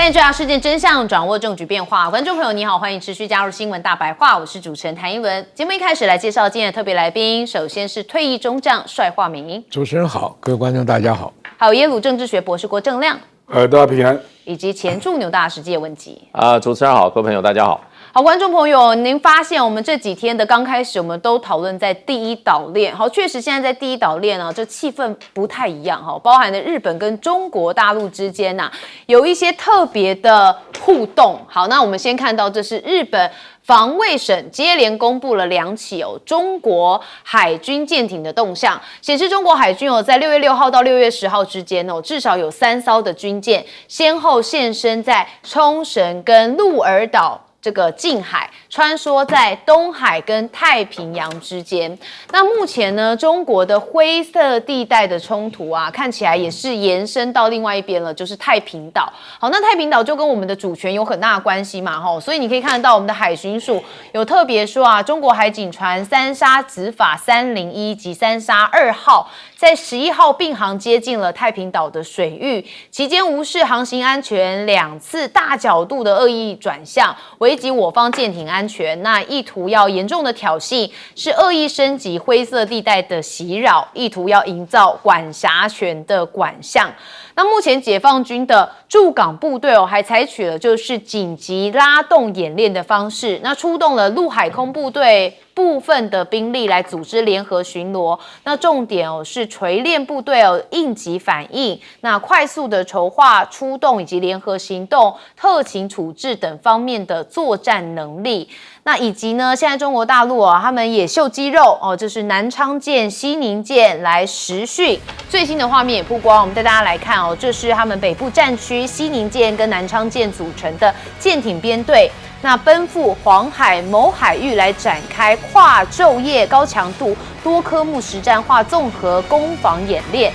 带你追查事件真相，掌握政局变化。观众朋友你好，欢迎持续加入新闻大白话，我是主持人谭英文。节目一开始来介绍今天的特别来宾，首先是退役中将帅化明。主持人好，各位观众大家好。还有耶鲁政治学博士郭正亮，大家平安。以及前驻纽大使叶问吉。主持人好，各位朋友大家好。好，观众朋友，您发现我们这几天的刚开始，我们都讨论在第一岛链。好，确实现在在第一岛链啊，这气氛不太一样哈，包含了日本跟中国大陆之间呐，有一些特别的互动。好，那我们先看到这是日本防卫省接连公布了2起中国海军舰艇的动向，显示中国海军在6月6号到6月10号之间至少有3艘的军舰先后现身在冲绳跟鹿儿岛这个近海，穿梭在东海跟太平洋之间。那目前呢，中国的灰色地带的冲突啊，看起来也是延伸到另外一边了，就是太平岛。好，那太平岛就跟我们的主权有很大的关系嘛，所以你可以看得到我们的海巡署有特别说啊，中国海警船三沙执法301及三沙2号在11号并航接近了太平岛的水域，期间无视航行安全，2次大角度的恶意转向，危及我方舰艇安全。那意图要严重的挑衅，是恶意升级灰色地带的袭扰，意图要营造管辖权的管项。那目前解放军的驻港部队还采取了就是紧急拉动演练的方式，那出动了陆海空部队部分的兵力来组织联合巡逻。那重点是锤炼部队应急反应，那快速的筹划出动以及联合行动、特勤处置等方面的作战能力。那以及呢，现在中国大陆他们也秀肌肉这是南昌舰、西宁舰来实训。最新的画面也曝光，我们带大家来看这是他们北部战区西宁舰跟南昌舰组成的舰艇编队，那奔赴黄海某海域来展开跨昼夜高强度多科目实战化综合攻防演练。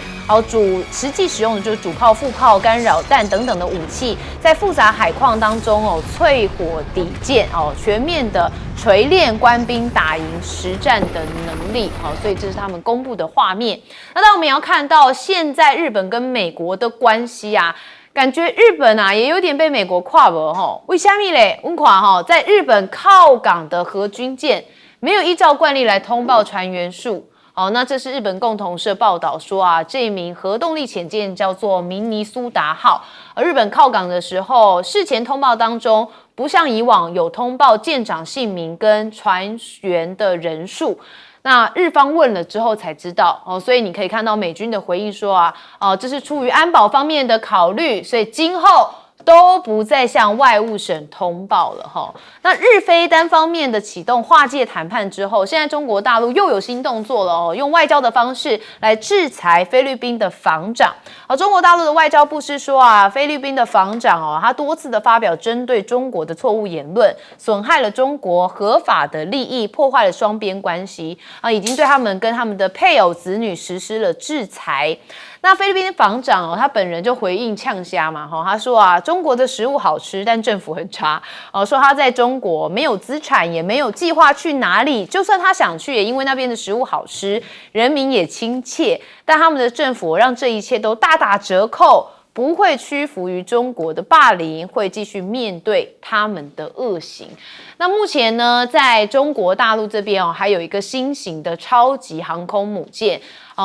实际使用的就是主炮、副炮、干扰弹等等的武器，在复杂海况当中淬火抵舰全面的锤炼官兵打赢实战的能力。所以这是他们公布的画面。那当然我们也要看到现在日本跟美国的关系啊，感觉日本也有点被美国跨了为什么嘞？我看在日本靠港的核军舰没有依照惯例来通报船员数。那这是日本共同社报道说啊，这一名核动力潜舰叫做明尼苏达号，而日本靠港的时候，事前通报当中不像以往有通报舰长姓名跟船员的人数。那日方问了之后才知道所以你可以看到美军的回应说啊，这是出于安保方面的考虑，所以今后都不再向外务省通报了那日菲单方面的启动划界谈判之后，现在中国大陆又有新动作了用外交的方式来制裁菲律宾的防长。中国大陆的外交部是说啊，菲律宾的防长他多次的发表针对中国的错误言论，损害了中国合法的利益，破坏了双边关系已经对他们跟他们的配偶子女实施了制裁。那菲律宾防长他本人就回应呛虾嘛他说啊，中国的食物好吃，但政府很差说他在中国没有资产，也没有计划去哪里，就算他想去，也因为那边的食物好吃，人民也亲切，但他们的政府让这一切都大打折扣，不会屈服于中国的霸凌，会继续面对他们的恶行。那目前呢，在中国大陆这边还有一个新型的超级航空母舰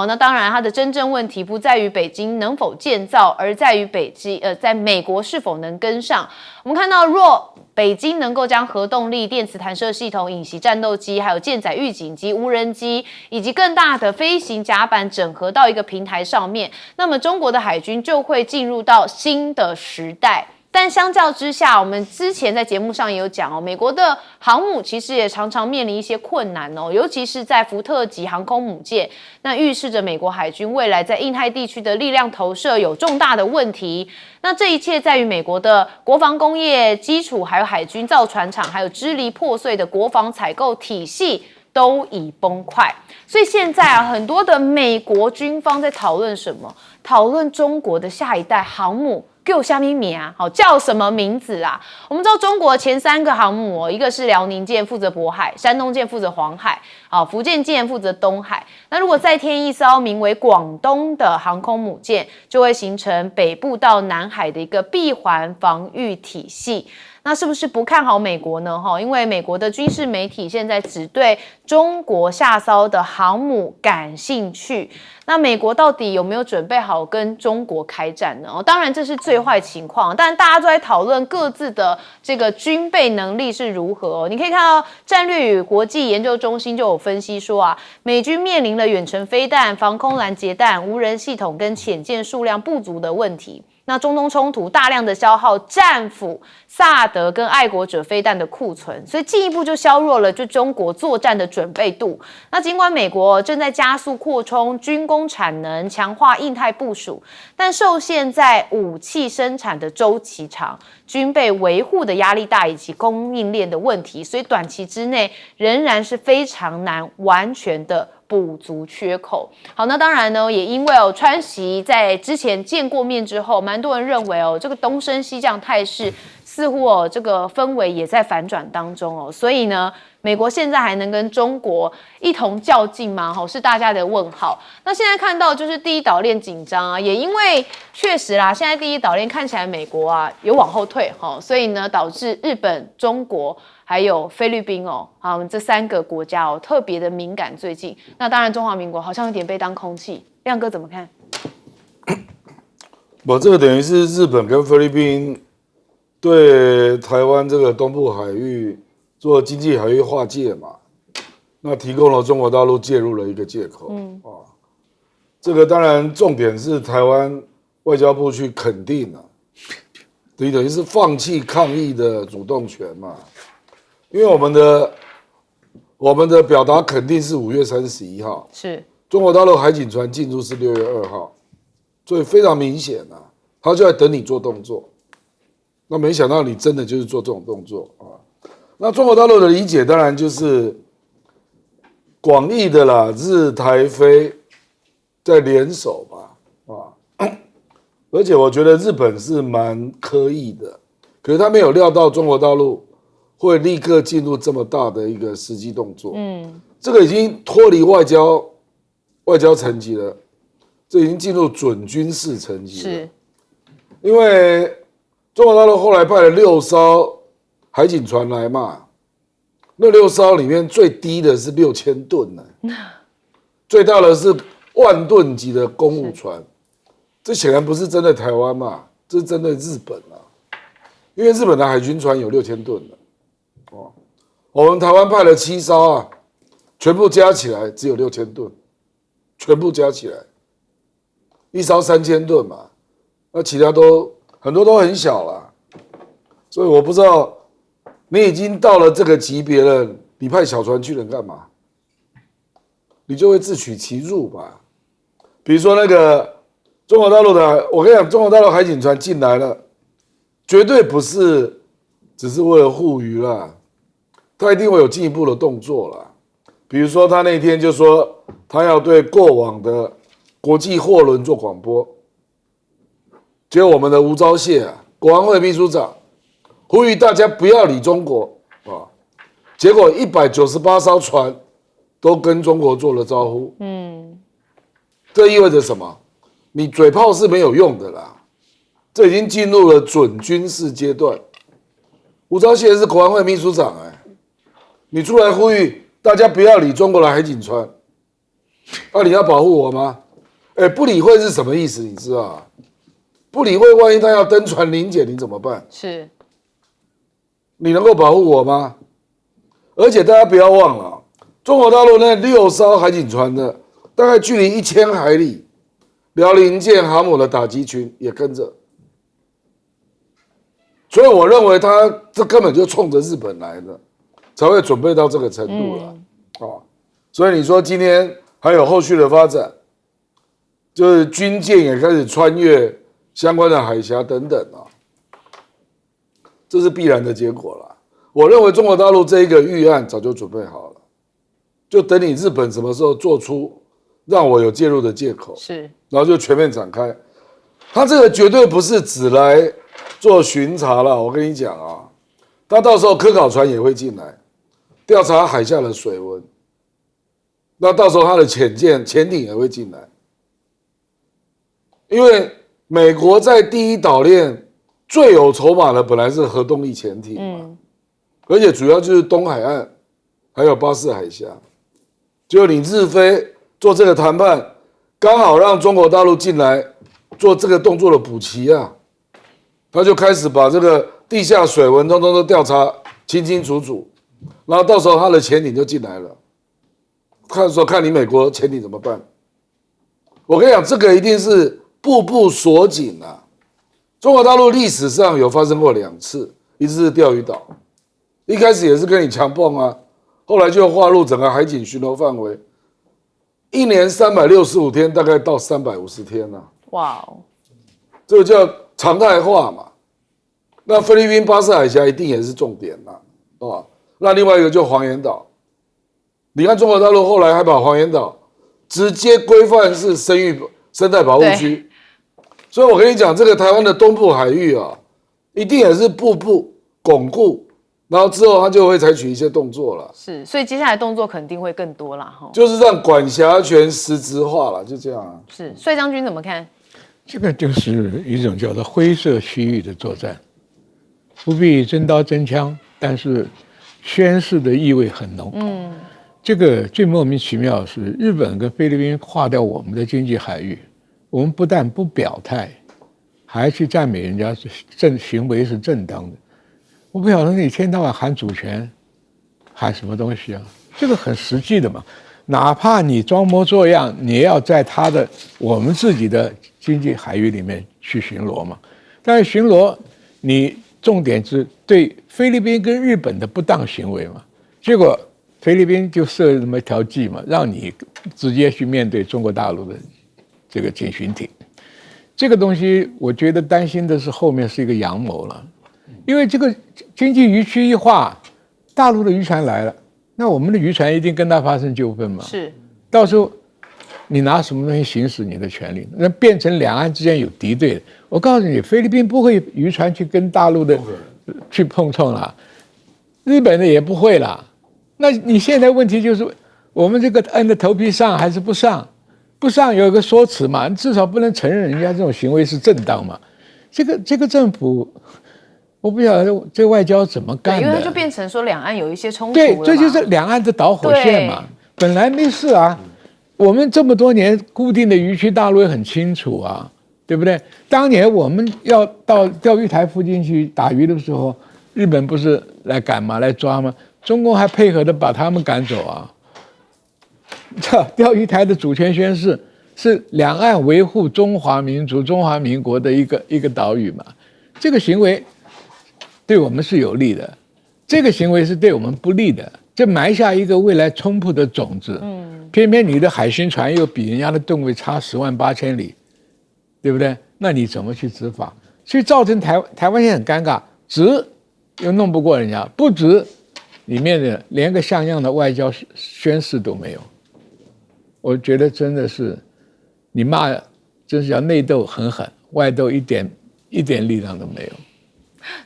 那当然它的真正问题不在于北京能否建造，而在于在美国是否能跟上。我们看到若北京能够将核动力、电磁弹射系统、隐形战斗机，还有舰载预警机、无人机以及更大的飞行甲板整合到一个平台上面，那么中国的海军就会进入到新的时代。但相较之下，我们之前在节目上也有讲美国的航母其实也常常面临一些困难尤其是在福特级航空母舰，那预示着美国海军未来在印太地区的力量投射有重大的问题。那这一切在于美国的国防工业基础，还有海军造船厂，还有支离破碎的国防采购体系都已崩溃。所以现在很多的美国军方在讨论什么？讨论中国的下一代航母叫虾米名啊？好，叫什么名字啊？我们知道中国前3个航母一个是辽宁舰负责渤海，山东舰负责黄海，福建舰负责东海。那如果再添一艘名为广东的航空母舰，就会形成北部到南海的一个闭环防御体系。那是不是不看好美国呢？因为美国的军事媒体现在只对中国下艘的航母感兴趣。那美国到底有没有准备好跟中国开战呢？当然这是最坏情况，但大家都在讨论各自的这个军备能力是如何。你可以看到战略与国际研究中心就有分析说美军面临了远程飞弹、防空拦截弹、无人系统跟潜舰数量不足的问题。那中东冲突大量的消耗战斧、萨德跟爱国者飞弹的库存，所以进一步就削弱了中国作战的准备度。那尽管美国正在加速扩充军工产能，强化印太部署，但受限在武器生产的周期长、军备维护的压力大以及供应链的问题，所以短期之内仍然是非常难完全的补足缺口。好，那当然呢，也因为川习在之前见过面之后，蛮多人认为这个东升西降态势似乎这个氛围也在反转当中所以呢，美国现在还能跟中国一同较劲吗？是大家的问号。那现在看到就是第一岛链紧张也因为确实啦，现在第一岛链看起来美国有往后退所以呢，导致日本、中国还有菲律宾这3个国家特别的敏感最近。那当然中华民国好像有点被当空气，亮哥怎么看？这个等于是日本跟菲律宾对台湾这个东部海域做经济海域划界嘛，那提供了中国大陆介入的一个借口。这个当然重点是台湾外交部去肯定等于是放弃抗议的主动权嘛，因为我们的表达肯定是5月31号，是中国大陆海警船进入是6月2号，所以非常明显他就在等你做动作。那没想到你真的就是做这种动作那中国大陆的理解当然就是广义的啦，日台菲在联手吧而且我觉得日本是蛮刻意的，可是他没有料到中国大陆会立刻进入这么大的一个实际动作。这个已经脱离外交层级了，这已经进入准军事层级了。是，因为中国大陆后来派了6艘海警船来嘛，那6艘里面最低的是6000吨最大的是10000吨级的公务船。这显然不是针对台湾嘛，这是针对日本因为日本的海军船有6000吨我们台湾派了7艘全部加起来只有6000吨，全部加起来1艘3000吨嘛，那其他很多都很小啦，所以我不知道你已经到了这个级别了，你派小船去能干嘛？你就会自取其辱吧。比如说那个中国大陆的，我跟你讲，中国大陆海警船进来了，绝对不是只是为了护渔啦，他一定会有进一步的动作啦。比如说他那天就说他要对过往的国际货轮做广播，结果我们的吴钊燮国安会秘书长呼吁大家不要理中国结果198艘船都跟中国做了招呼。这意味着什么？你嘴炮是没有用的啦，这已经进入了准军事阶段。吴钊燮是国安会秘书长你出来呼吁大家不要理中国的海警船，你要保护我吗？不理会是什么意思？你知道不理会，万一他要登船临检，你怎么办？是，你能够保护我吗？而且大家不要忘了，中国大陆那6艘海警船的大概距离1000海里，辽宁舰航母的打击群也跟着，所以我认为他这根本就冲着日本来的，才会准备到这个程度了所以你说今天还有后续的发展，就是军舰也开始穿越相关的海峡等等这是必然的结果了。我认为中国大陆这一个预案早就准备好了，就等你日本什么时候做出让我有介入的借口，是，然后就全面展开。他这个绝对不是只来做巡查了，我跟你讲啊，他到时候科考船也会进来调查海下的水温，那到时候他的潜艇也会进来，因为美国在第一岛链最有筹码的本来是核动力潜艇嘛，而且主要就是东海岸还有巴士海峡，就你日菲做这个谈判，刚好让中国大陆进来做这个动作的补齐啊，他就开始把这个地下水文通通都调查清清楚楚，然后到时候他的潜艇就进来了，看你美国潜艇怎么办。我跟你讲，这个一定是步步锁紧啊。中国大陆历史上有发生过2次，一次是钓鱼岛，一开始也是跟你强蹦啊，后来就划入整个海警巡逻范围，一年365天，大概到350天啊。哇哦，这个叫常态化嘛。那菲律宾巴士海峡一定也是重点啦，啊，那另外一个就黄岩岛，你看中国大陆后来还把黄岩岛直接规范是生态保护区，所以我跟你讲，这个台湾的东部海域啊，一定也是步步巩固，然后之后他就会采取一些动作了。是，所以接下来动作肯定会更多啦，哈。就是让管辖权实质化了，就这样啊。是，帅将军怎么看？这个就是一种叫做灰色区域的作战，不必真刀真枪，但是宣示的意味很浓。这个最莫名其妙的是，日本跟菲律宾划掉我们的经济海域，我们不但不表态，还去赞美人家行为是正当的。我不晓得你一天到晚喊主权，喊什么东西啊？这个很实际的嘛。哪怕你装模作样，你也要在我们自己的经济海域里面去巡逻嘛。但是巡逻，你重点是对菲律宾跟日本的不当行为嘛。结果菲律宾就设了这么一条计嘛，让你直接去面对中国大陆的这个警巡艇。这个东西，我觉得担心的是后面是一个阳谋了，因为这个经济渔区一划，大陆的渔船来了。那我们的渔船一定跟他发生纠纷嘛？是，到时候你拿什么东西行使你的权利？那变成两岸之间有敌对的。我告诉你，菲律宾不会渔船去跟大陆的去碰撞了，日本的也不会啦。那你现在问题就是，我们这个硬着头皮上还是不上？不上有一个说辞嘛，至少不能承认人家这种行为是正当嘛。这个政府。我不晓得这外交怎么干的，因为它就变成说两岸有一些冲突对，了嘛，这就是两岸的导火线嘛。本来没事啊，我们这么多年固定的渔区，大陆也很清楚啊，对不对？当年我们要到钓鱼台附近去打鱼的时候，日本不是来赶吗？来抓吗？中共还配合的把他们赶走啊。钓鱼台的主权宣誓是两岸维护中华民族、中华民国的一个岛屿嘛，这个行为。对我们是有利的，这个行为是对我们不利的，这埋下一个未来冲突的种子。偏偏你的海巡船又比人家的吨位差108000里，对不对？那你怎么去执法？所以造成台湾现在很尴尬，执又弄不过人家，不执里面的连个像样的外交宣誓都没有。我觉得真的是你骂，真是叫内斗很狠，外斗一点力量都没有。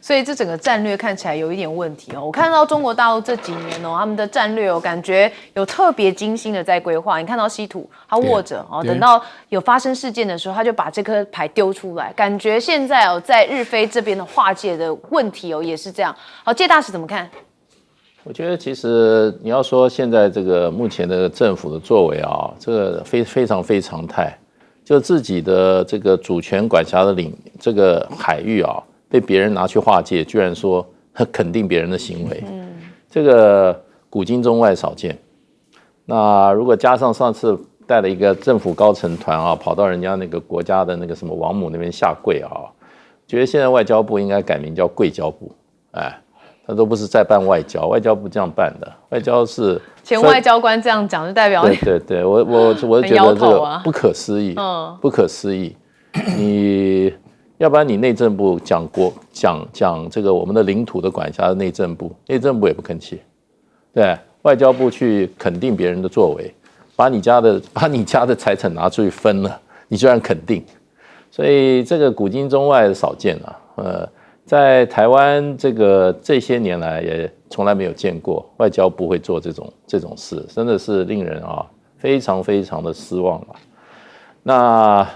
所以这整个战略看起来有一点问题哦。我看到中国大陆这几年哦，他们的战略哦，感觉有特别精心的在规划。你看到稀土，他握着哦，等到有发生事件的时候，他就把这颗牌丢出来。感觉现在哦，在日菲这边的划界的问题哦，也是这样。好，介大使怎么看？我觉得其实你要说现在这个目前的政府的作为啊，这个非常非常态，就自己的这个主权管辖的这个海域啊。被别人拿去划界，居然说肯定别人的行为，这个古今中外少见。那如果加上上次带了一个政府高层团啊，跑到人家那个国家的那个什么王母那边下跪啊，觉得现在外交部应该改名叫贵交部，哎，他都不是在办外交，外交部这样办的，外交是前外交官这样讲，就代表对，我觉得这个不可思议，不可思议，你。要不然你内政部讲这个我们的领土的管辖的内政部也不吭气，对，外交部去肯定别人的作为，把你家的财产拿出去分了，你居然肯定，所以这个古今中外少见啊。在台湾这些年来也从来没有见过外交部会做这种事，真的是令人非常非常的失望了。那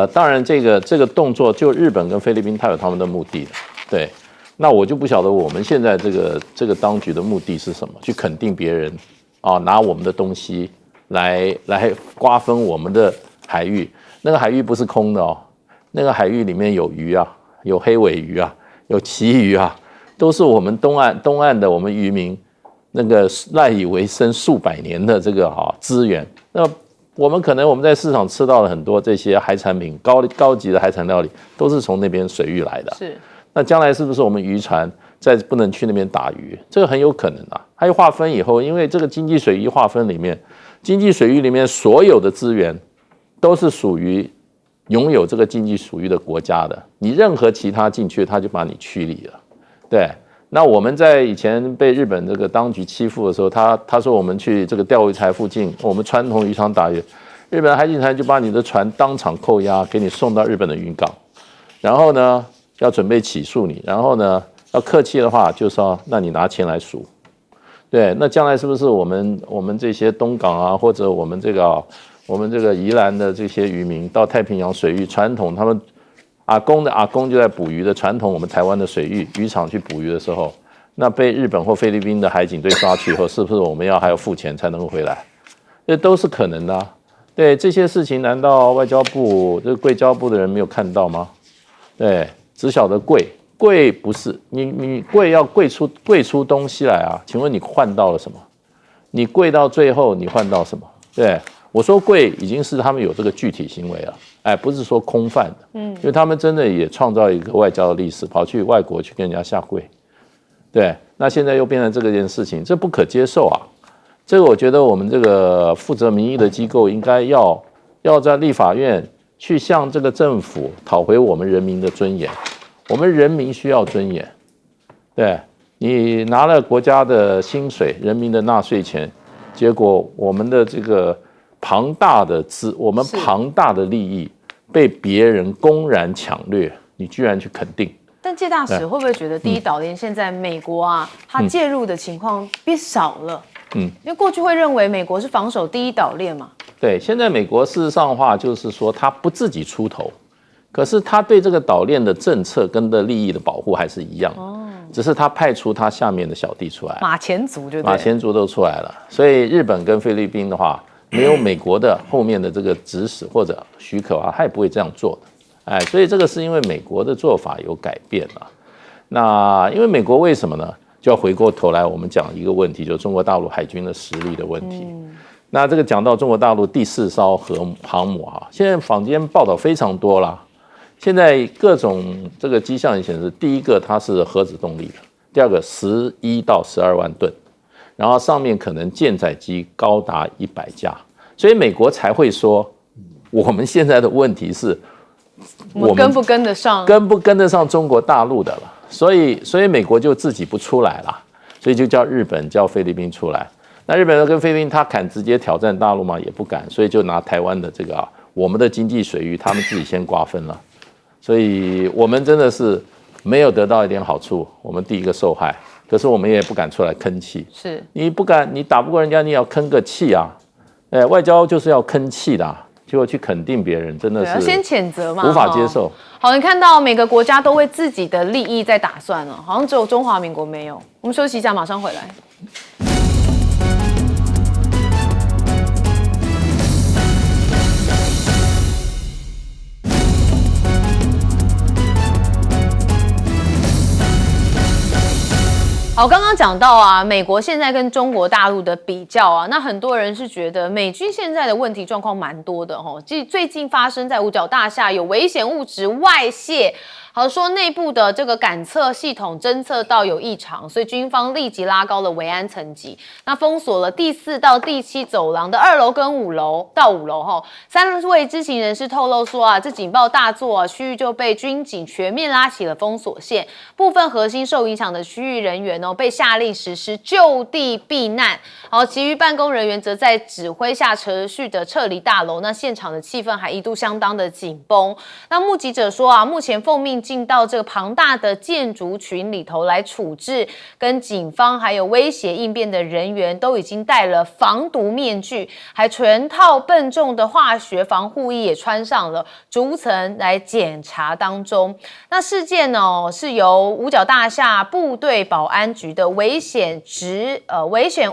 当然这个动作就日本跟菲律宾它有他们的目的的，对。那我就不晓得我们现在这个当局的目的是什么？去肯定别人拿我们的东西来瓜分我们的海域。那个海域不是空的那个海域里面有鱼啊，有黑尾鱼啊，有旗鱼啊，都是我们东岸的我们渔民那个赖以为生数百年的这个资源。那我们在市场吃到了很多这些海产品，高级的海产料理都是从那边水域来的。是。那将来是不是我们渔船再不能去那边打鱼？这个很有可能啊。还有划分以后，因为这个经济水域划分里面，经济水域里面所有的资源都是属于拥有这个经济属于的国家的，你任何其他进去，他就把你驱离了。对，那我们在以前被日本这个当局欺负的时候，他说我们去这个钓鱼台附近，我们传统渔场打鱼，日本海警船就把你的船当场扣押，给你送到日本的渔港，然后呢要准备起诉你，然后呢要客气的话就说那你拿钱来赎。对，那将来是不是我们这些东港啊，或者我们这个宜兰的这些渔民到太平洋水域，传统他们阿公就在捕鱼的传统，我们台湾的水域渔场去捕鱼的时候，那被日本或菲律宾的海警队抓去以后，是不是我们还要付钱才能够回来？这都是可能的啊。对，这些事情难道外交部这个贵交部的人没有看到吗？对，只晓得贵不是你贵要贵出东西来啊？请问你换到了什么？你贵到最后你换到什么？对，我说贵已经是他们有这个具体行为了，不是说空泛的，因为他们真的也创造一个外交的历史，跑去外国去跟人家下跪，对，那现在又变成这件事情，这不可接受啊！这个我觉得我们这个负责民意的机构应该要在立法院去向这个政府讨回我们人民的尊严。我们人民需要尊严，对，你拿了国家的薪水、人民的纳税钱，结果我们的这个庞大的利益被别人公然抢掠，你居然去肯定。但介大使会不会觉得第一岛链现在美国它介入的情况变少了？因为过去会认为美国是防守第一岛链嘛。对，现在美国事实上的话就是说，他不自己出头。可是他对这个岛链的政策跟的利益的保护还是一样，只是他派出他下面的小弟出来，马前卒都出来了。所以日本跟菲律宾的话，没有美国的后面的这个指使或者许可他也不会这样做的。所以这个是因为美国的做法有改变了。那因为美国为什么呢？就要回过头来我们讲一个问题，就是中国大陆海军的实力的问题。那这个讲到中国大陆第4艘航母现在坊间报道非常多啦。现在各种这个迹象也显示，第一个它是核子动力的，第二个11到12万吨，然后上面可能舰载机高达100架，所以美国才会说，我们现在的问题是，我们跟不跟得上中国大陆的了，所以美国就自己不出来了，所以就叫日本叫菲律宾出来。那日本跟菲律宾他敢直接挑战大陆吗？也不敢，所以就拿台湾的这个我们的经济水域，他们自己先瓜分了。所以我们真的是没有得到一点好处，我们第一个受害。可是我们也不敢出来吭气，是你不敢，你打不过人家，你也要吭个气啊！外交就是要吭气的，结果去肯定别人，真的是先谴责嘛，无法接受。好，你看到每个国家都为自己的利益在打算了，好像只有中华民国没有。我们休息一下，马上回来。好，刚刚讲到美国现在跟中国大陆的比较那很多人是觉得美军现在的问题状况蛮多的最近发生在五角大厦有危险物质外泄。好说内部的这个感测系统侦测到有异常，所以军方立即拉高了维安层级，那封锁了第4到第7走廊的2楼跟5楼到5楼3位知情人士透露说这警报大作区域就被军警全面拉起了封锁线，部分核心受影响的区域人员呢被下令实施就地避难，好，其余办公人员则在指挥下持续的撤离大楼。那现场的气氛还一度相当的紧绷。那目击者说啊，目前奉命进到这个庞大的建筑群里头来处置，跟警方还有威胁应变的人员都已经戴了防毒面具，还全套笨重的化学防护衣也穿上了，逐层来检查当中。那事件呢是由五角大厦部队保安局的危险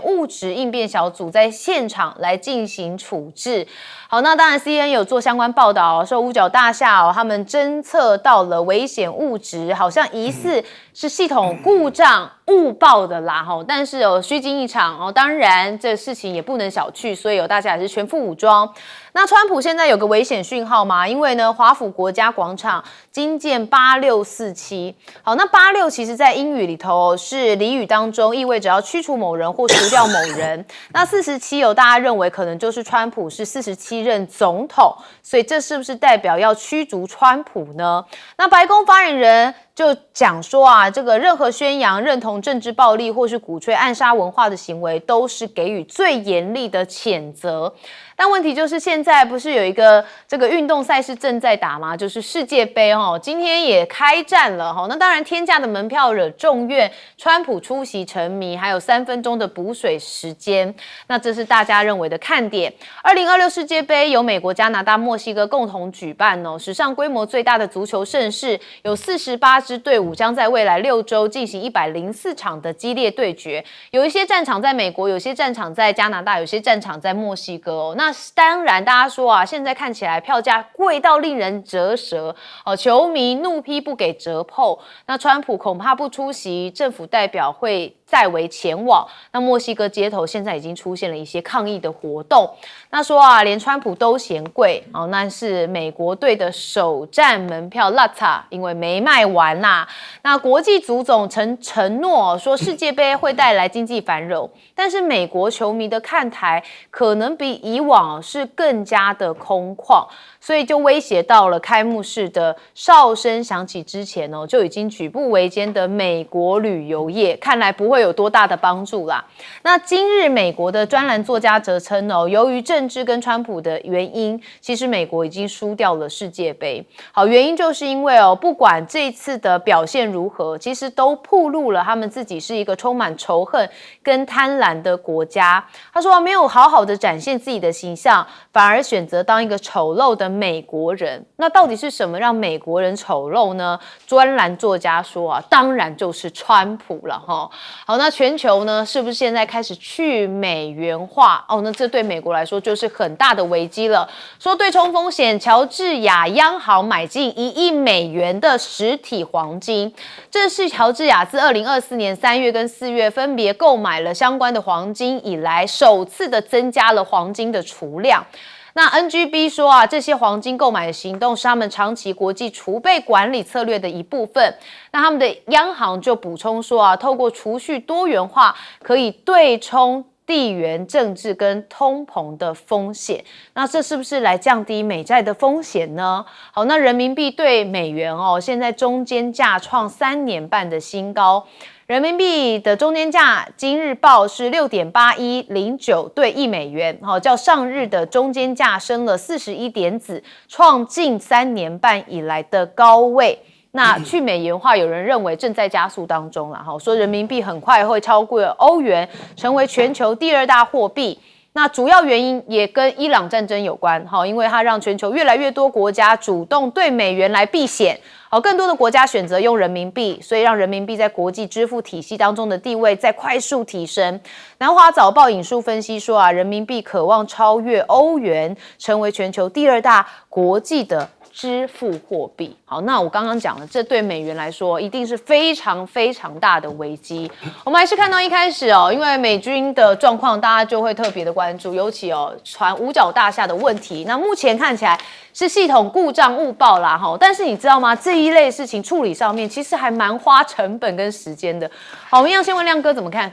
物质应变小组在现场来进行处置。好，那当然 CNN 有做相关报道，说五角大厦他们侦测到了危险物质，好像疑似是系统故障误报的啦，但是虚惊一场当然这事情也不能小觑，所以大家也是全副武装。那川普现在有个危险讯号吗？因为呢，华府国家广场惊见8647。好，那86其实在英语里头是俚语当中意味着要驱除某人或除掉某人。那47大家认为可能就是川普是47任总统，所以这是不是代表要驱逐川普呢？那白宫发言人就讲说啊，这个任何宣扬认同政治暴力或是鼓吹暗杀文化的行为，都是给予最严厉的谴责。但问题就是现在不是有一个这个运动赛事正在打吗？就是世界杯今天也开战了那当然天价的门票惹众怨，川普出席沉迷，还有3分钟的补水时间，那这是大家认为的看点。2026世界杯由美国、加拿大、墨西哥共同举办史上规模最大的足球盛事，有48支队伍将在未来6周进行104场的激烈对决，有一些战场在美国，有些战场在加拿大，有些战场在墨西哥那当然大家说啊，现在看起来票价贵到令人折舌球迷怒批不给折扣，那川普恐怕不出席，政府代表会再为前往。那墨西哥街头现在已经出现了一些抗议的活动，那说啊，连川普都嫌贵那是美国队的首战门票落差，因为没卖完啦。那国际足总承诺说世界杯会带来经济繁荣，但是美国球迷的看台可能比以往是更加的空旷，所以就威胁到了开幕式的哨声响起之前就已经举步维艰的美国旅游业，看来不会有多大的帮助啦。那今日美国的专栏作家则称由于政治跟川普的原因，其实美国已经输掉了世界杯。好，原因就是因为不管这次的表现如何，其实都暴露了他们自己是一个充满仇恨跟贪婪的国家。他说没有好好的展现自己的形象，反而选择当一个丑陋的美国人。那到底是什么让美国人丑陋呢？专栏作家说啊，当然就是川普了哈。好，那全球呢是不是现在开始去美元化？那这对美国来说就是很大的危机了。说对冲风险，乔治亚央行买进1亿美元的实体黄金，这是乔治亚自2024年3月跟4月分别购买了相关的黄金以来，首次的增加了黄金的储量。那 NGB 说啊，这些黄金购买的行动是他们长期国际储备管理策略的一部分。那他们的央行就补充说啊，透过储蓄多元化，可以对冲地缘政治跟通膨的风险。那这是不是来降低美债的风险呢？好，那人民币对美元现在中间价创3年半的新高。人民币的中间价今日报是6.8109对1美元，较上日的中间价升了41点子，创近3年半以来的高位。那去美元化，有人认为正在加速当中啦，说人民币很快会超过欧元，成为全球第2大货币。那主要原因也跟伊朗战争有关，因为它让全球越来越多国家主动对美元来避险，更多的国家选择用人民币，所以让人民币在国际支付体系当中的地位在快速提升。南华早报引述分析说啊，人民币渴望超越欧元，成为全球第2大国际的支付货币。好，那我刚刚讲了，这对美元来说一定是非常非常大的危机。我们还是看到一开始因为美军的状况，大家就会特别的关注，尤其传五角大厦的问题。那目前看起来是系统故障误报啦，但是你知道吗？这一类事情处理上面其实还蛮花成本跟时间的。好，我们要先问亮哥怎么看？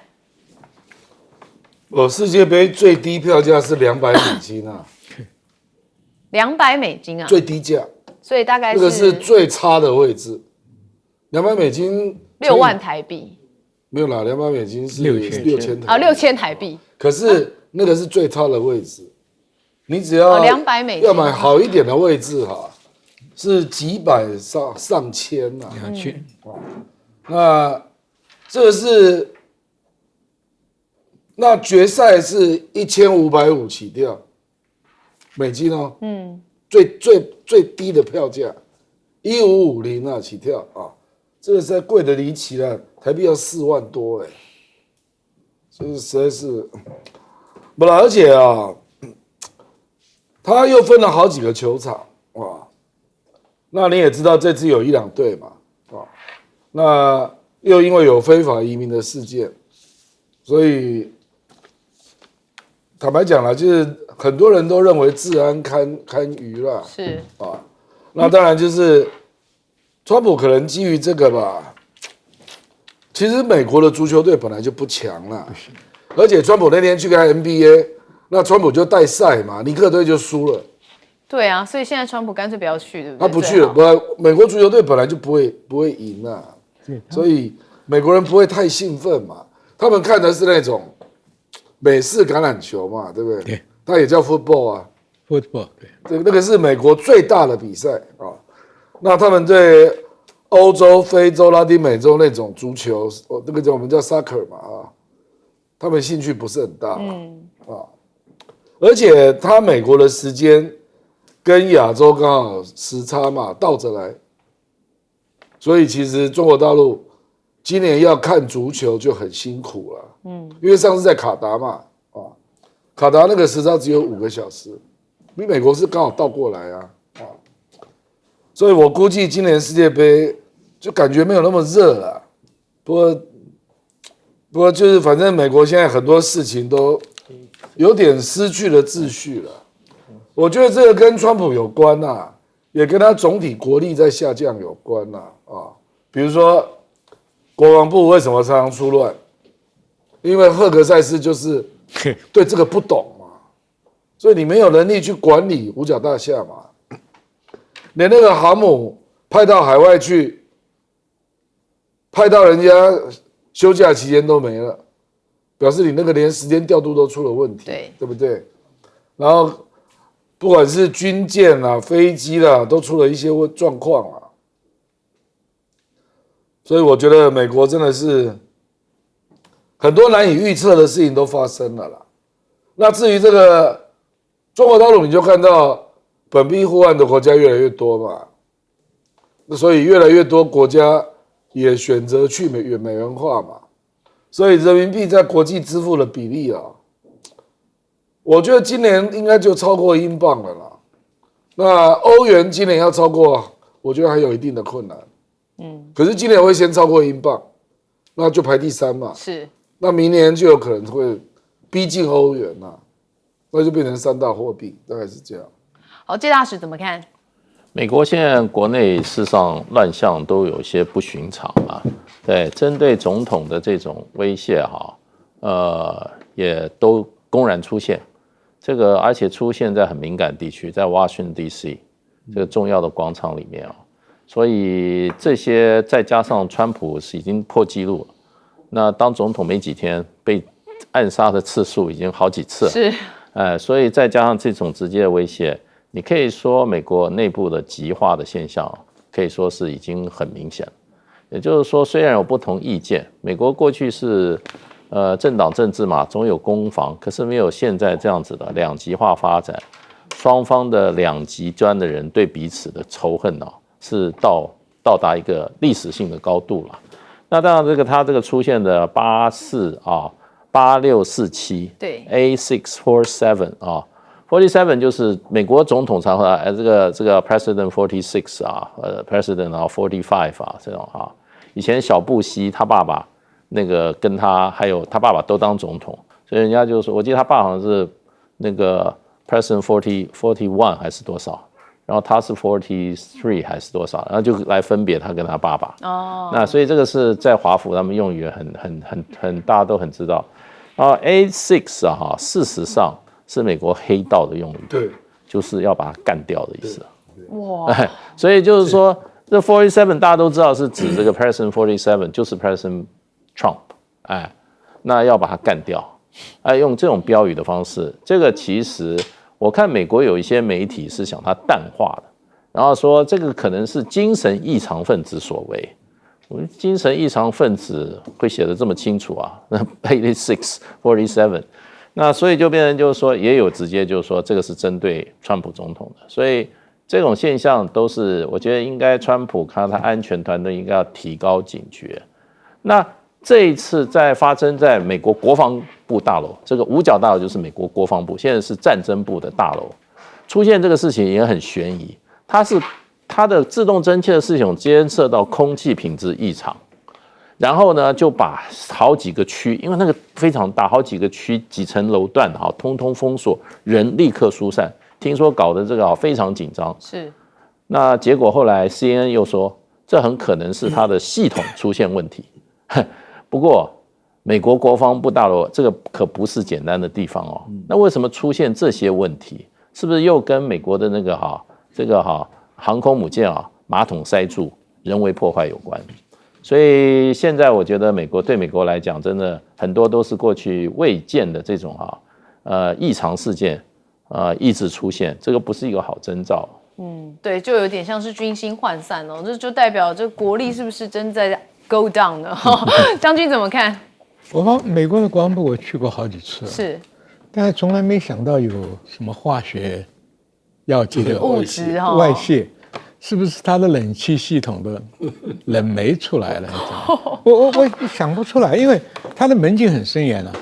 世界杯最低票价是200美金啊，200美金啊，最低价，所以大概是这个是最差的位置，200美金6万台币。没有啦，$200是6000台币6000台币。可是那个是最差的位置，你只要$200要买好一点的位置哈，是几百上千呐，2000。那这个是，那决赛是1550起跳，美金哦，最低的票价1550啊起跳啊，这个实在贵的离奇了，台币要4万多哎，所以实在是，不了，而且啊，他又分了好几个球场啊，那你也知道这次有伊朗队嘛啊，那又因为有非法移民的事件，所以坦白讲啦，就是很多人都认为治安堪虞啦，是啊，那当然就是川普可能基于这个吧，其实美国的足球队本来就不强啦，而且川普那天去看 NBA， 那川普就带赛嘛，尼克队就输了。对啊，所以现在川普干脆不要去，对不对？他不去了，不，美国足球队本来就不会赢啊，所以美国人不会太兴奋嘛，他们看的是那种美式橄榄球嘛，对不对？对，它也叫 football 啊 ，football 对，那个是美国最大的比赛啊。那他们对欧洲、非洲、拉丁美洲那种足球，那个我们叫 soccer 嘛啊，他们兴趣不是很大啊。而且他美国的时间跟亚洲刚好时差嘛，倒着来，所以其实中国大陆今年要看足球就很辛苦了，因为上次在卡达嘛，啊，卡达那个时差只有5个小时，比美国是刚好倒过来啊，所以我估计今年世界杯就感觉没有那么热了，不过就是反正美国现在很多事情都有点失去了秩序了。我觉得这个跟川普有关呐，也跟他总体国力在下降有关呐啊。比如说，国防部为什么常常出乱？因为赫格塞斯就是对这个不懂嘛，所以你没有能力去管理五角大厦嘛，连那个航母派到海外去，派到人家休假期间都没了，表示你那个连时间调度都出了问题，对不对？然后不管是军舰啦、飞机啦，都出了一些状况啊。所以我觉得美国真的是很多难以预测的事情都发生了啦。那至于这个中国大陆，你就看到本币互换的国家越来越多嘛，那所以越来越多国家也选择去美元化嘛，所以人民币在国际支付的比例啊，我觉得今年应该就超过英镑了啦。那欧元今年要超过，我觉得还有一定的困难。可是今年会先超过英镑，那就排第3嘛。是。那明年就有可能会逼近欧元啦，那就变成3大货币，大概是这样。好，谢大使怎么看？美国现在国内事实上乱象都有些不寻常啊。对，针对总统的这种威胁哈，也都公然出现。这个而且出现在很敏感地区，在 Washington D.C. 这个重要的广场里面啊，所以这些再加上川普是已经破纪录了，那当总统没几天被暗杀的次数已经好几次了，是，所以再加上这种直接的威胁，你可以说美国内部的极化的现象可以说是已经很明显了。也就是说，虽然有不同意见，美国过去是政党政治嘛，总有攻防，可是没有现在这样子的两极化发展，双方的两极端的人对彼此的仇恨是到达一个历史性的高度了。那当然，他这个出现的8647对 A647 47就是美国总统常说这个 President 46President 45这种以前小布希他爸爸那个跟他还有他爸爸都当总统，所以人家就说，我记得他爸好像是那个 President 41还是多少，然后他是43还是多少，然后就来分别他跟他爸爸。那所以这个是在华府他们用语很大家都很知道。A6 事实上是美国黑道的用语，对，就是要把它干掉的意思。哇，所以就是说，这47大家都知道是指这个 President 47，就是 President Trump 哎，那要把它干掉，哎，用这种标语的方式，这个其实我看美国有一些媒体是想它淡化的，然后说这个可能是精神异常分子所为。我们精神异常分子会写得这么清楚啊？那 86 47，那所以就变成就是说，也有直接就是说这个是针对川普总统的，所以这种现象都是我觉得应该川普看到他安全团队应该要提高警觉。那这一次发生在美国国防部大楼，这个五角大楼就是美国国防部，现在是战争部的大楼，出现这个事情也很悬疑，它的自动侦测系统监测到空气品质异常，然后呢就把好几个区，因为那个非常大，好几个区几层楼段通通封锁，人立刻疏散。听说搞得这个非常紧张。是。那结果后来 CNN 又说，这很可能是它的系统出现问题。不过，美国国防部大楼这个可不是简单的地方哦。那为什么出现这些问题？是不是又跟美国的那个航空母舰马桶塞住、人为破坏有关？所以现在我觉得对美国来讲，真的很多都是过去未见的这种异常事件一直出现，这个不是一个好征兆。对，就有点像是军心涣散哦，这就代表这国力是不是真在 go down 呢？将军怎么看？美国的国防部我去过好几次，是，但是从来没想到有什么化学药剂的物质外泄，是不是它的冷气系统的冷媒出来了？我想不出来，因为它的门禁很森严啊。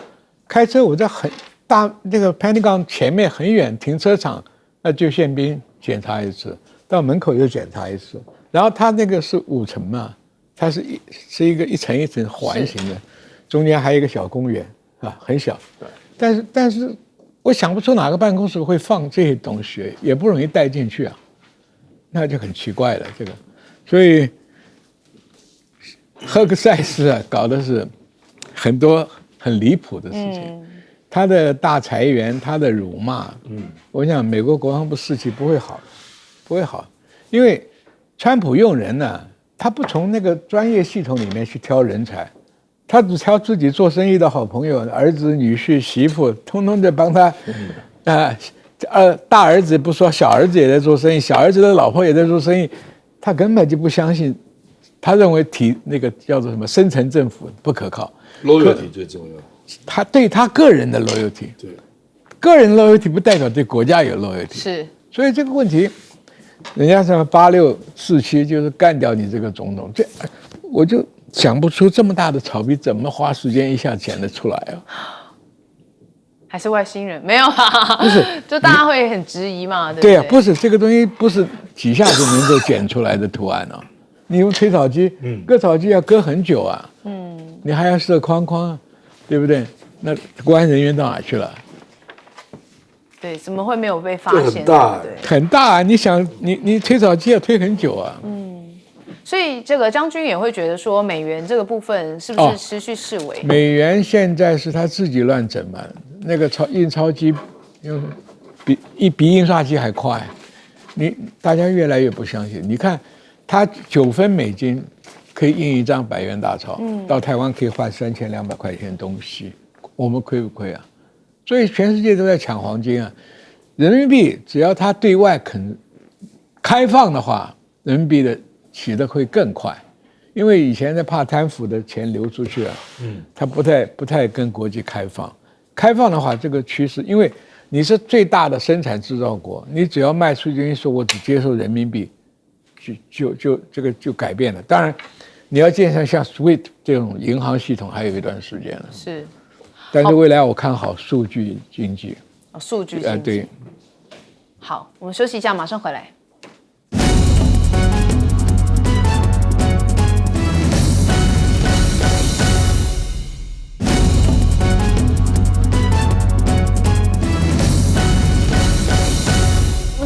开车我在很大那个 Pentagon 前面很远停车场，那就宪兵检查一次，到门口又检查一次。然后它那个是5层嘛，它是一层一层环形的，中间还有一个小公园啊，很小。但是我想不出哪个办公室会放这些东西，也不容易带进去啊，那就很奇怪了这个。所以赫克塞斯搞的是很多很离谱的事情。他的大裁员，他的辱骂，我想美国国防部士气不会好，因为川普用人呢，他不从那个专业系统里面去挑人才，他只挑自己做生意的好朋友，儿子、女婿、媳妇，通通的帮他，大儿子不说，小儿子也在做生意，小儿子的老婆也在做生意，他根本就不相信，他认为那个叫做什么深层政府不可靠 ，loyalty 最重要。他对他个人的 loyalty， 对，个人 loyalty 不代表对国家有 loyalty， 是，所以这个问题，人家什么8647就是干掉你这个总统，我就想不出这么大的草皮怎么花时间一下剪得出来啊？还是外星人？没有啊，不是，就大家会很质疑嘛，对不对？对啊，不是这个东西不是几下就能够剪出来的图案啊，你用吹草机，割草机要割很久啊，你还要设框框啊。对不对？那国安人员到哪去了？对，怎么会没有被发现？很大，很大啊！你想，你推草机要推很久啊。所以这个将军也会觉得说，美元这个部分是不是失去视为？美元现在是他自己乱整嘛，那个印钞机用比印刷机还快，大家越来越不相信。你看，他9分美金。可以印一张100元大钞，到台湾可以换3200块钱东西，我们亏不亏啊？所以全世界都在抢黄金啊！人民币只要它对外肯开放的话，人民币的起的会更快，因为以前在怕贪腐的钱流出去啊，它不太跟国际开放。开放的话，这个趋势，因为你是最大的生产制造国，你只要卖出去说我只接受人民币，就改变了。当然。你要建设像 SWIFT 这种银行系统，还有一段时间了。是，但是未来我看好数据经济。数据经济。对。好，我们休息一下，马上回来。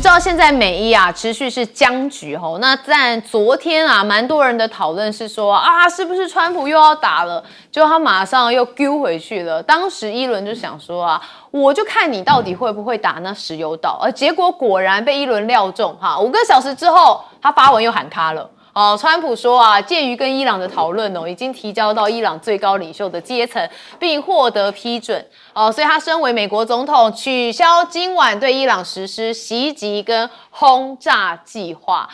知道现在美伊持续是僵局吼，那在昨天蛮多人的讨论是说是不是川普又要打了？结果他马上又丢回去了。当时伊伦就想说我就看你到底会不会打那石油岛，结果果然被伊伦料中5个小时之后，他发文又喊卡了。川普说啊，鉴于跟伊朗的讨论已经提交到伊朗最高领袖的阶层，并获得批准所以他身为美国总统，取消今晚对伊朗实施袭击跟轰炸计划。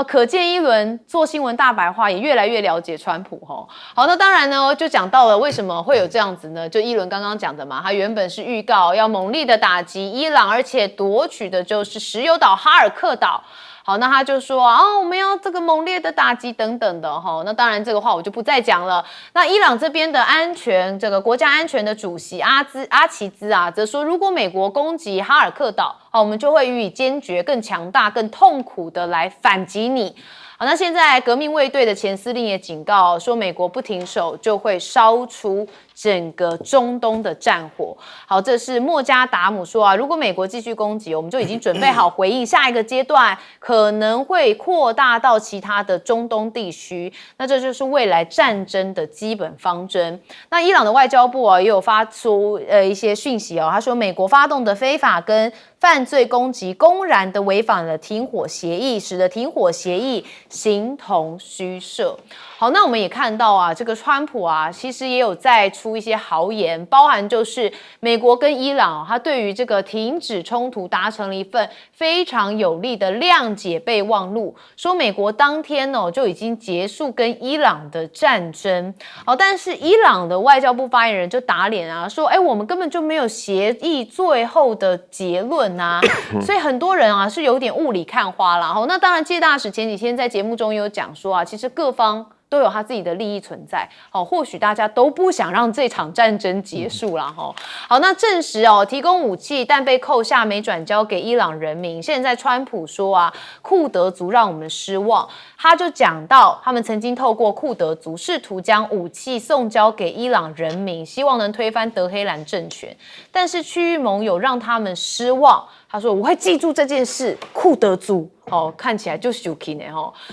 可见一轮做新闻大白话，也越来越了解川普好，那当然呢，就讲到了为什么会有这样子呢？就一轮刚刚讲的嘛，他原本是预告要猛烈的打击伊朗，而且夺取的就是石油岛哈尔克岛。好，那他就说我们要这个猛烈的打击等等的那当然这个话我就不再讲了。那伊朗这边的安全，这个国家安全的主席阿齐兹则说，如果美国攻击哈尔克岛，我们就会予以坚决、更强大、更痛苦的来反击你。好，那现在革命卫队的前司令也警告说，美国不停手就会烧出整个中东的战火。好，这是莫加达姆说如果美国继续攻击，我们就已经准备好回应下一个阶段，可能会扩大到其他的中东地区。那这就是未来战争的基本方针。那伊朗的外交部也有发出一些讯息他说美国发动的非法跟犯罪攻击公然的违反了停火协议，使得停火协议形同虚设。好，那我们也看到这个川普其实也有在出一些豪言，包含就是美国跟伊朗他对于这个停止冲突达成了一份非常有力的谅解备忘录，说美国当天就已经结束跟伊朗的战争。好，但是伊朗的外交部发言人就打脸说我们根本就没有协议最后的结论所以很多人是有点雾里看花啦。那当然介大使前几天在节目中有讲说其实各方都有他自己的利益存在或许大家都不想让这场战争结束啦好，那证实提供武器但被扣下没转交给伊朗人民。现在川普说库德族让我们失望，他就讲到他们曾经透过库德族试图将武器送交给伊朗人民，希望能推翻德黑兰政权，但是区域盟友让他们失望。他说我会记住这件事，库德族看起来就羞气呢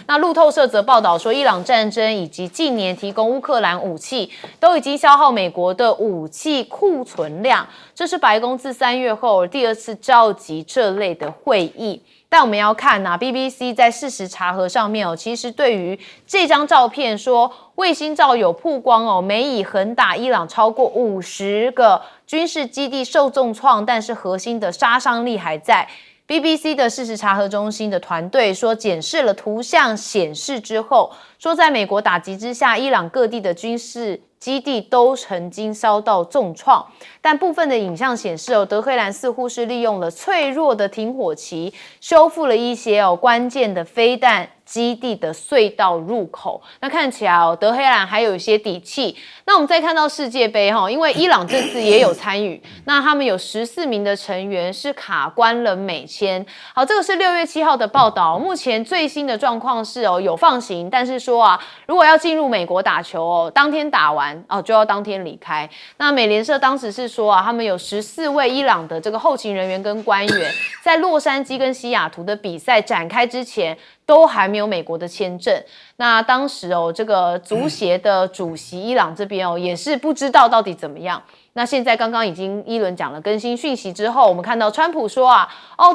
那路透社则报道说，伊朗战争以及近年提供乌克兰武器都已经消耗美国的武器库存量，这是白宫自3月后第2次召集这类的会议。但我们要看BBC 在事实查核上面其实对于这张照片说，卫星照有曝光美以横打伊朗超过50个军事基地受重创，但是核心的杀伤力还在。BBC 的事实查核中心的团队说，检视了图像显示之后，说在美国打击之下，伊朗各地的军事基地都曾经遭到重创，但部分的影像显示德黑兰似乎是利用了脆弱的停火期，修复了一些关键的飞弹基地的隧道入口。那看起来德黑兰还有一些底气。那我们再看到世界杯因为伊朗这次也有参与，那他们有14名的成员是卡关了美签。好，这个是6月7号的报道。目前最新的状况是有放行，但是说如果要进入美国打球当天打完就要当天离开。那美联社当时是说他们有14位伊朗的这个后勤人员跟官员，在洛杉矶跟西雅图的比赛展开之前都还没有美国的签证。那当时这个足协的主席伊朗这边也是不知道到底怎么样。那现在刚刚已经一轮讲了更新讯息之后，我们看到川普说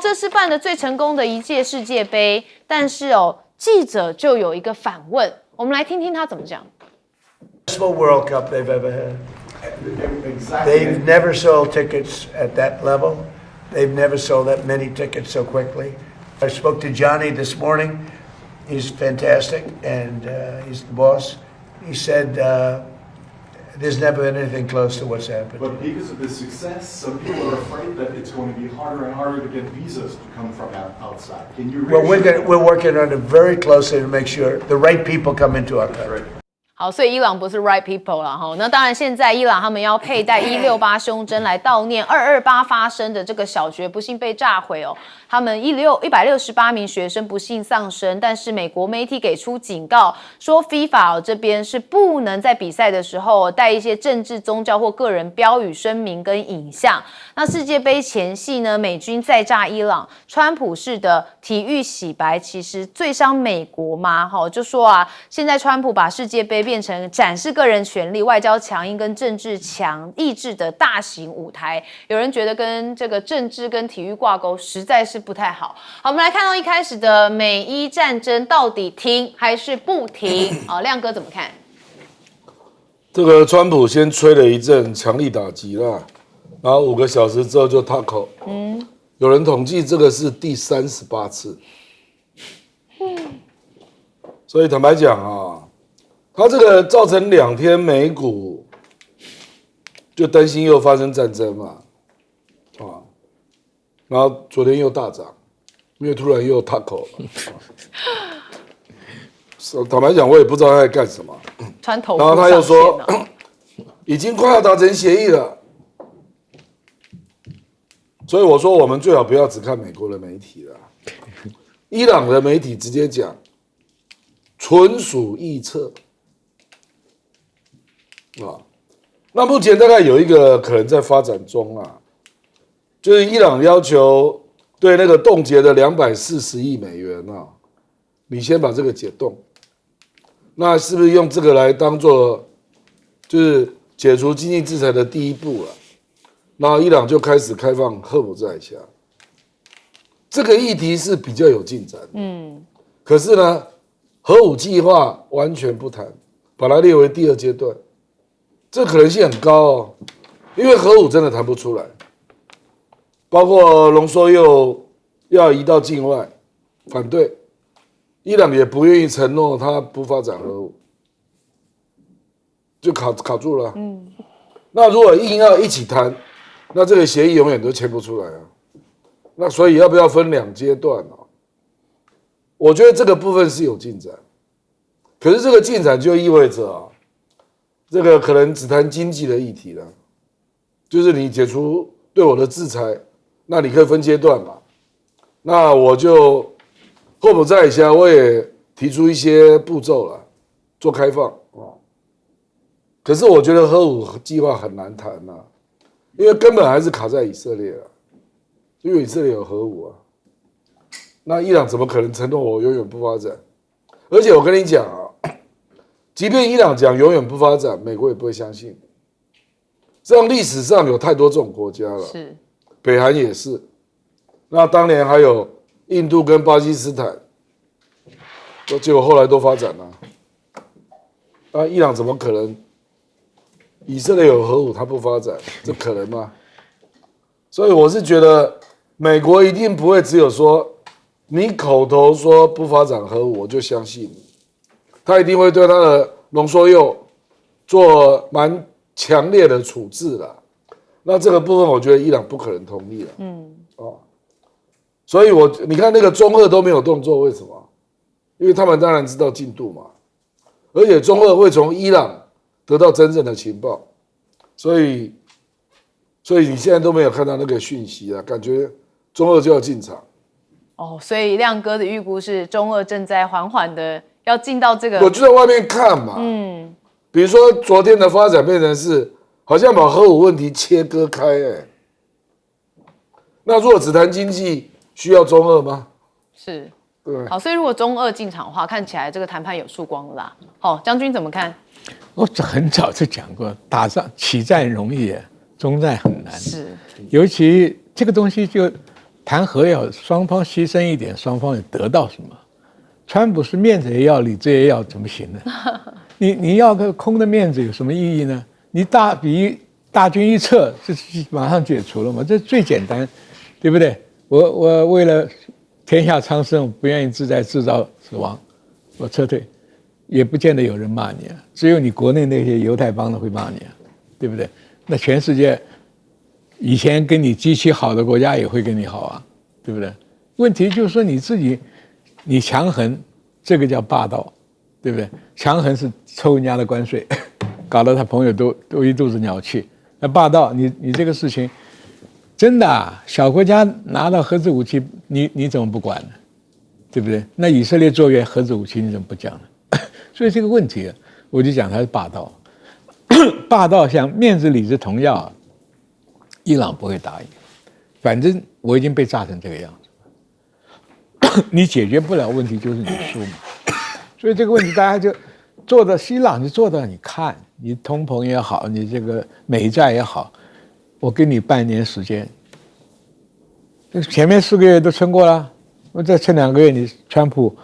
这是办的最成功的一届世界杯，但是记者就有一个反问，我们来听听他怎么讲。World Cup they've ever had. They've never sold tickets at that level. They've never sold that many tickets so quickly. I spoke to Johnny this morning. He's fantastic, and he's the boss. He said there's never been anything close to what's happened. But because of the success, some people are afraid that it's going to be harder and harder to get visas to come from outside. Can you reassure We're working on it very closely to make sure the right people come into our country. 好，所以伊朗不是 right people 啦那当然现在伊朗他们要佩戴168胸针来悼念228发生的这个小学不幸被炸毁他们168名学生不幸丧生，但是美国媒体给出警告说 FIFA 这边是不能在比赛的时候带一些政治、宗教或个人标语、声明跟影像。那世界杯前夕呢，美军再炸伊朗，川普式的体育洗白其实最伤美国吗？就说现在川普把世界杯变变成展示个人权利、外交强硬跟政治意志的大型舞台。有人觉得跟这个政治跟体育挂钩，实在是不太好。好，我们来看到一开始的美伊战争到底停还是不停？亮哥怎么看？这个川普先吹了一阵强力打击啦，然后5个小时之后就 taco。有人统计这个是第38次。所以坦白讲啊，他这个造成2天美股就担心又发生战争嘛，然后昨天又大涨，因为突然又 taco 了。坦白讲，我也不知道他在干什么。穿头，然后他又说，已经快要达成协议了。所以我说，我们最好不要只看美国的媒体了。伊朗的媒体直接讲，纯属臆测。那目前大概有一个可能在发展中啊，就是伊朗要求对那个冻结的240亿美元啊，你先把这个解冻。那是不是用这个来当做就是解除经济制裁的第一步了？然后伊朗就开始开放荷姆兹海峡，这个议题是比较有进展。可是呢，核武计划完全不谈，把它列为第2阶段，这可能性很高哦，因为核武真的谈不出来，包括浓缩铀要移到境外，反对。伊朗也不愿意承诺他不发展核武，就卡住了。那如果硬要一起谈，那这个协议永远都签不出来啊。那所以要不要分2阶段啊？我觉得这个部分是有进展，可是这个进展就意味着啊，这个可能只谈经济的议题了，就是你解除对我的制裁，那你可以分阶段嘛。那我就。霍普在以下，我也提出一些步骤了，做开放。可是我觉得核武计划很难谈啊，因为根本还是卡在以色列啊，因为以色列有核武啊。那伊朗怎么可能承诺我永远不发展？而且我跟你讲啊，即便伊朗讲永远不发展，美国也不会相信。这样历史上有太多这种国家了，是，北韩也是。那当年还有。印度跟巴基斯坦，结果后来都发展了。那伊朗怎么可能？以色列有核武，它不发展，这可能吗？所以我是觉得，美国一定不会只有说你口头说不发展核武，我就相信你。他一定会对他的浓缩铀做蛮强烈的处置啦。那这个部分，我觉得伊朗不可能同意了。所以你看那个中俄都没有动作，为什么？因为他们当然知道进度嘛，而且中俄会从伊朗得到真正的情报，所以你现在都没有看到那个讯息啊，感觉中俄就要进场。所以亮哥的预估是中俄正在缓缓的要进到这个，我就在外面看嘛，比如说昨天的发展变成是好像把核武问题切割开，那如果只谈经济。需要中俄吗？是，对。好，所以如果中俄进场的话，看起来这个谈判有曙光了啦。好，将军怎么看？我很早就讲过，打仗起战容易，终战很难。是，尤其这个东西就谈和要双方牺牲一点，双方也得到什么？川普是面子也要，理智也要，怎么行呢？你要个空的面子有什么意义呢？你大军一撤，这马上解除了嘛？这最简单，对不对？我为了天下昌盛，我不愿意自在制造死亡，我撤退，也不见得有人骂你啊。只有你国内那些犹太帮的会骂你啊，对不对？那全世界以前跟你极其好的国家也会跟你好啊，对不对？问题就是说你自己，你强横，这个叫霸道，对不对？强横是抽人家的关税，搞得他朋友都一肚子鸟气。那霸道，你这个事情。真的啊，小国家拿到核子武器，你怎么不管呢？对不对？那以色列作为核子武器，你怎么不讲呢？所以这个问题，我就讲它是霸道，霸道像面子里子同样，伊朗不会答应。反正我已经被炸成这个样子，你解决不了问题就是你输嘛。所以这个问题大家就做的伊朗，你做到你看，你通膨也好，你这个美债也好，我给你半年时间，前面4个月都撑过了，我再撑2个月，你川普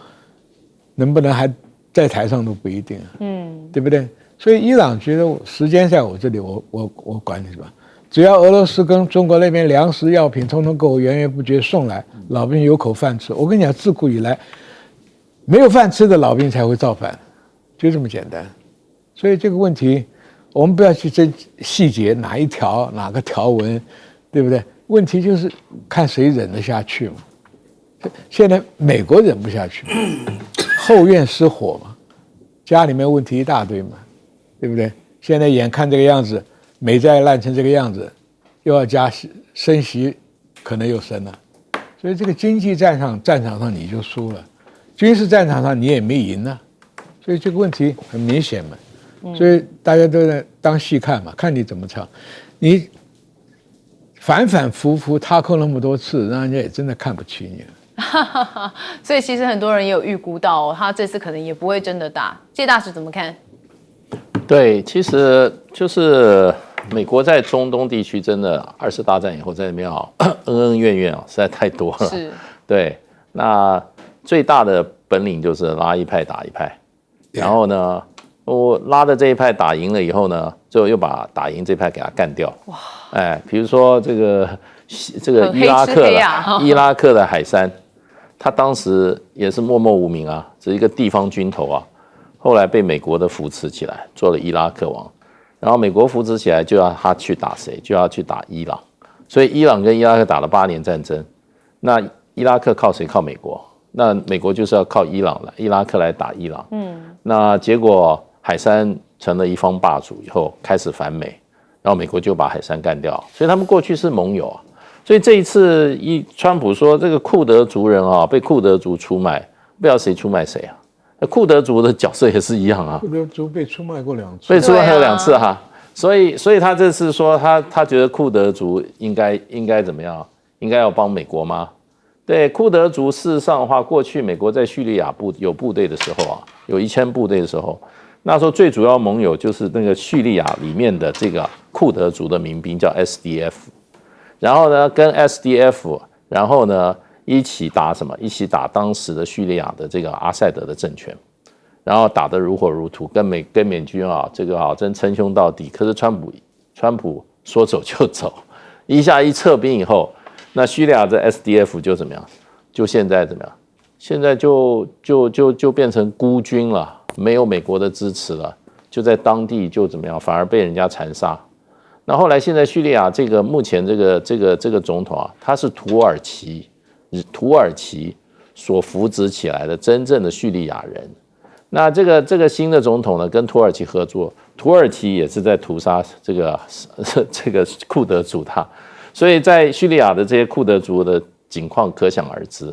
能不能还在台上都不一定，对不对？所以伊朗觉得时间在我这里，我管你什么，只要俄罗斯跟中国那边粮食药品通通给我源源不绝送来，老兵有口饭吃。我跟你讲，自古以来没有饭吃的老兵才会造反，就这么简单。所以这个问题，我们不要去争细节，哪一条哪个条文，对不对？问题就是看谁忍得下去嘛。现在美国忍不下去，后院失火嘛，家里面问题一大堆嘛，对不对？现在眼看这个样子，美债烂成这个样子，又要加息升息，可能又升了。所以这个经济战场上你就输了，军事战场上你也没赢呢。所以这个问题很明显嘛。所以大家都在当戏看嘛，看你怎么唱。你反反复复踏空那么多次，让人家也真的看不起你了。所以其实很多人也有预估到，他这次可能也不会真的打。谢大使怎么看？对，其实就是美国在中东地区真的2次大战以后在那边恩怨实在太多了。是，对，那最大的本领就是拉一派打一派，然后呢，我拉的这一派打赢了以后呢，最后又把打赢这派给他干掉。哇，哎，比如说这个伊拉克的海珊，他当时也是默默无名啊，只是一个地方军头啊。后来被美国的扶持起来，做了伊拉克王。然后美国扶持起来，就要他去打谁？就要去打伊朗。所以伊朗跟伊拉克打了8年战争。那伊拉克靠谁？靠美国。那美国就是要靠伊拉克来打伊朗。那结果海珊成了一方霸主以后，开始反美，然后美国就把海珊干掉。所以他们过去是盟友啊。所以这一次川普说这个库德族人啊，被库德族出卖，不知道谁出卖谁啊？库德族的角色也是一样啊，库德族被出卖过2次，被出卖还有2次哈，所以他这次说他觉得库德族应该怎么样？应该要帮美国吗？对，库德族事实上的话，过去美国在叙利亚有部队的时候啊，有1000部队的时候，那时候最主要盟友就是那个叙利亚里面的这个库德族的民兵叫 SDF， 然后呢跟 SDF， 然后呢。一起打什么？一起打当时的叙利亚的这个阿塞德的政权，然后打得如火如荼，跟美军啊这个真称兄道弟。可是川普说走就走，一撤兵以后，那叙利亚的 SDF 就怎么样？就现在怎么样？现在就变成孤军了，没有美国的支持了，就在当地就怎么样？反而被人家残杀。那后来现在叙利亚这个目前这个总统啊，他是土耳其所扶植起来的真正的叙利亚人。那这个新的总统呢，跟土耳其合作，土耳其也是在屠杀这个库德族所以在叙利亚的这些库德族的情况可想而知。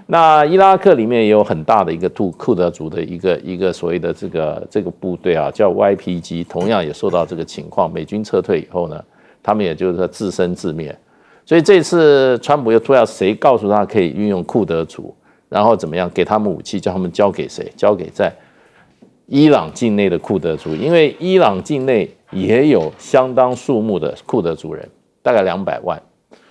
那伊拉克里面也有很大的一个库德族的一个所谓的这个部队啊，叫 YPG， 同样也受到这个情况。美军撤退以后呢，他们也就是说自生自灭。所以这次川普又突然谁告诉他可以运用库德族，然后怎么样给他们武器，叫他们交给谁？交给在伊朗境内的库德族，因为伊朗境内也有相当数目的库德族人，大概200万。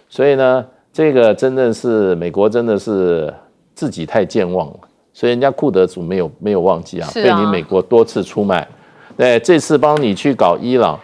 所以呢，这个真的是美国真的是自己太健忘了，所以人家库德族没有忘记啊，被你美国多次出卖。对，这次帮你去搞伊朗。